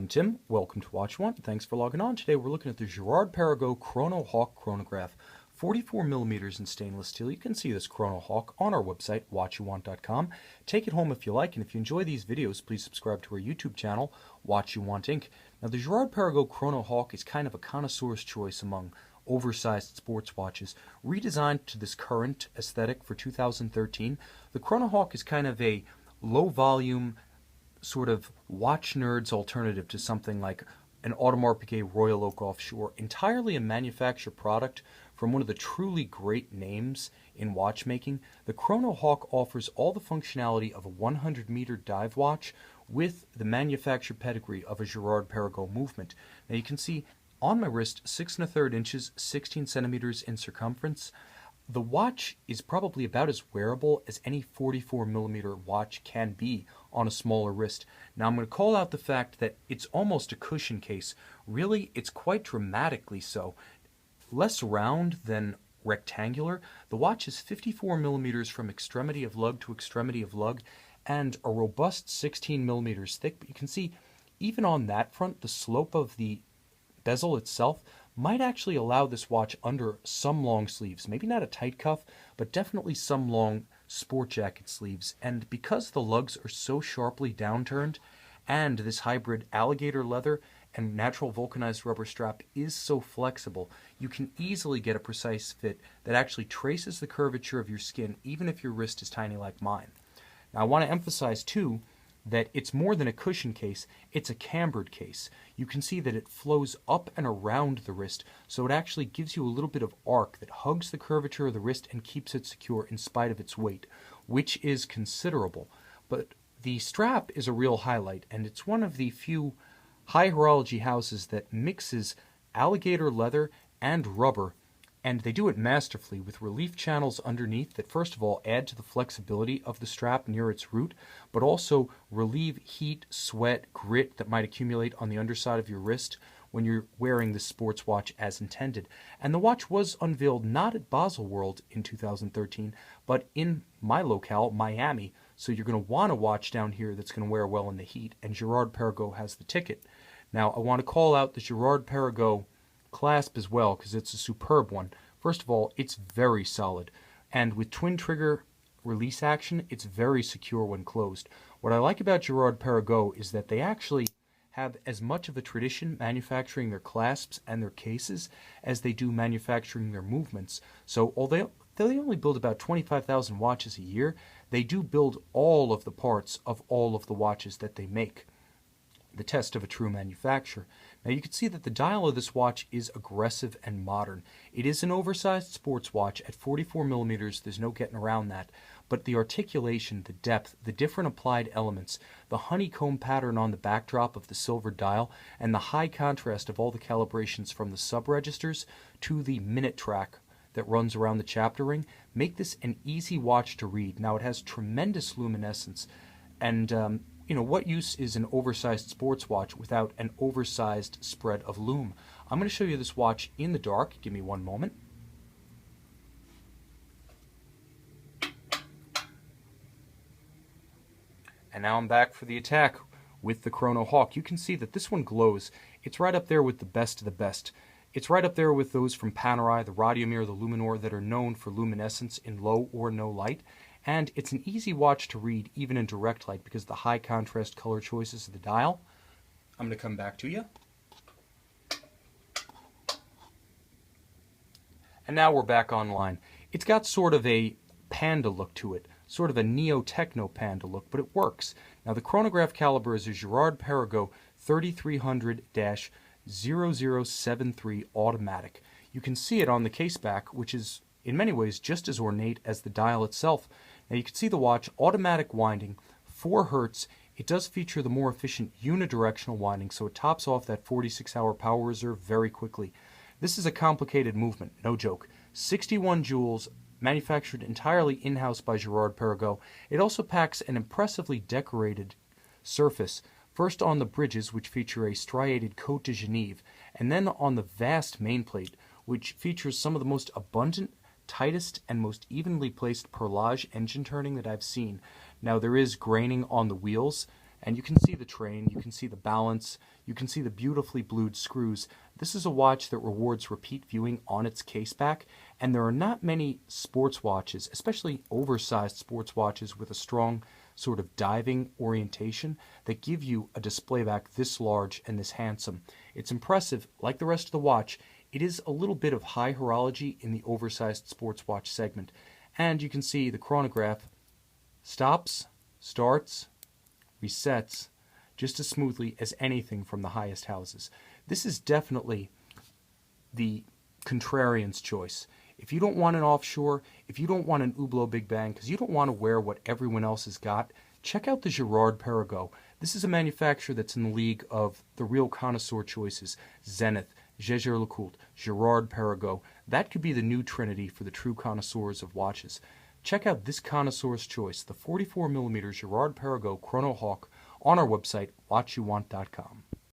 I'm Tim. Welcome to Watch One. Thanks for logging on. Today we're looking at the Girard-Perregaux Chrono Hawk chronograph, 44 millimeters in stainless steel. You can see this Chrono Hawk on our website, watchyouwant.com. Take it home if you like, and if you enjoy these videos, please subscribe to our YouTube channel, Watch You Want Inc. Now, the Girard-Perregaux Chrono Hawk is kind of a connoisseur's choice among oversized sports watches. Redesigned to this current aesthetic for 2013, the Chrono Hawk is kind of a low-volume, sort of watch nerds alternative to something like an Audemars Piguet Royal Oak Offshore, entirely a manufactured product from one of the truly great names in watchmaking. The Chrono Hawk offers all the functionality of a 100-meter dive watch with the manufactured pedigree of a Girard-Perregaux movement. Now you can see on my wrist 6 1/3 inches, 16 centimeters in circumference. The watch is probably about as wearable as any 44 millimeter watch can be on a smaller wrist. Now I'm going to call out the fact that it's almost a cushion case. Really, it's quite dramatically so. Less round than rectangular. The watch is 54 millimeters from extremity of lug to extremity of lug and a robust 16 millimeters thick. But you can see even on that front, the slope of the bezel itself might actually allow this watch under some long sleeves. Maybe not a tight cuff, but definitely some long sport jacket sleeves. And because the lugs are so sharply downturned, and this hybrid alligator leather and natural vulcanized rubber strap is so flexible, you can easily get a precise fit that actually traces the curvature of your skin, even if your wrist is tiny like mine. Now I want to emphasize too that it's more than a cushion case, it's a cambered case. You can see that it flows up and around the wrist, so it actually gives you a little bit of arc that hugs the curvature of the wrist and keeps it secure in spite of its weight, which is considerable. But the strap is a real highlight, and it's one of the few high horology houses that mixes alligator leather and rubber, and they do it masterfully with relief channels underneath that first of all add to the flexibility of the strap near its root, but also relieve heat, sweat, grit that might accumulate on the underside of your wrist when you're wearing this sports watch as intended. And the watch was unveiled not at Basel World in 2013, but in my locale, Miami, so you're going to want a watch down here that's going to wear well in the heat, and Girard-Perregaux has the ticket. Now, I want to call out the Girard-Perregaux clasp as well, because it's a superb one. First of all, it's very solid, and with twin trigger release action, it's very secure when closed. What I like about Girard-Perregaux is that they actually have as much of a tradition manufacturing their clasps and their cases as they do manufacturing their movements. So although they only build about 25,000 watches a year, they do build all of the parts of all of the watches that they make. The test of a true manufacturer. Now you can see that the dial of this watch is aggressive and modern. It is an oversized sports watch at 44 millimeters, there's no getting around that. But the articulation, the depth, the different applied elements, the honeycomb pattern on the backdrop of the silver dial, and the high contrast of all the calibrations from the sub-registers to the minute track that runs around the chapter ring make this an easy watch to read. Now it has tremendous luminescence, and you know, what use is an oversized sports watch without an oversized spread of lume? I'm going to show you this watch in the dark. Give me one moment. And now I'm back for the attack with the Chrono Hawk. You can see that this one glows. It's right up there with the best of the best. It's right up there with those from Panerai, the Radiomir, the Luminor that are known for luminescence in low or no light. And it's an easy watch to read even in direct light because of the high contrast color choices of the dial. I'm going to come back to you. And now we're back online. It's got sort of a panda look to it, sort of a neo-techno panda look, but it works. Now the chronograph caliber is a Girard-Perregaux 3300-0073 automatic. You can see it on the case back, which is in many ways just as ornate as the dial itself. Now you can see the watch, automatic winding, 4 Hertz. It does feature the more efficient unidirectional winding, so it tops off that 46-hour power reserve very quickly. This is a complicated movement, no joke. 61 jewels, manufactured entirely in-house by Girard-Perregaux. It also packs an impressively decorated surface, first on the bridges, which feature a striated Côte de Genève, and then on the vast main-plate, which features some of the most abundant, tightest, and most evenly placed perlage engine turning that I've seen. Now there is graining on the wheels, And you can see the train, you can see the balance, you can see the beautifully blued screws. This is a watch that rewards repeat viewing on its case back, and there are not many sports watches, especially oversized sports watches with a strong sort of diving orientation, that give you a display back this large and this handsome. It's impressive. Like the rest of the watch, it is a little bit of high horology in the oversized sports watch segment. And you can see the chronograph stops, starts, resets just as smoothly as anything from the highest houses. This is definitely the contrarian's choice. If you don't want an Offshore, if you don't want an Hublot Big Bang, because you don't want to wear what everyone else has got, check out the Girard-Perregaux. This is a manufacturer that's in the league of the real connoisseur choices: Zenith, Jaeger-LeCoultre, Girard-Perregaux. That could be the new trinity for the true connoisseurs of watches. Check out this connoisseur's choice, the 44mm Girard-Perregaux Chrono Hawk, on our website, watchyouwant.com.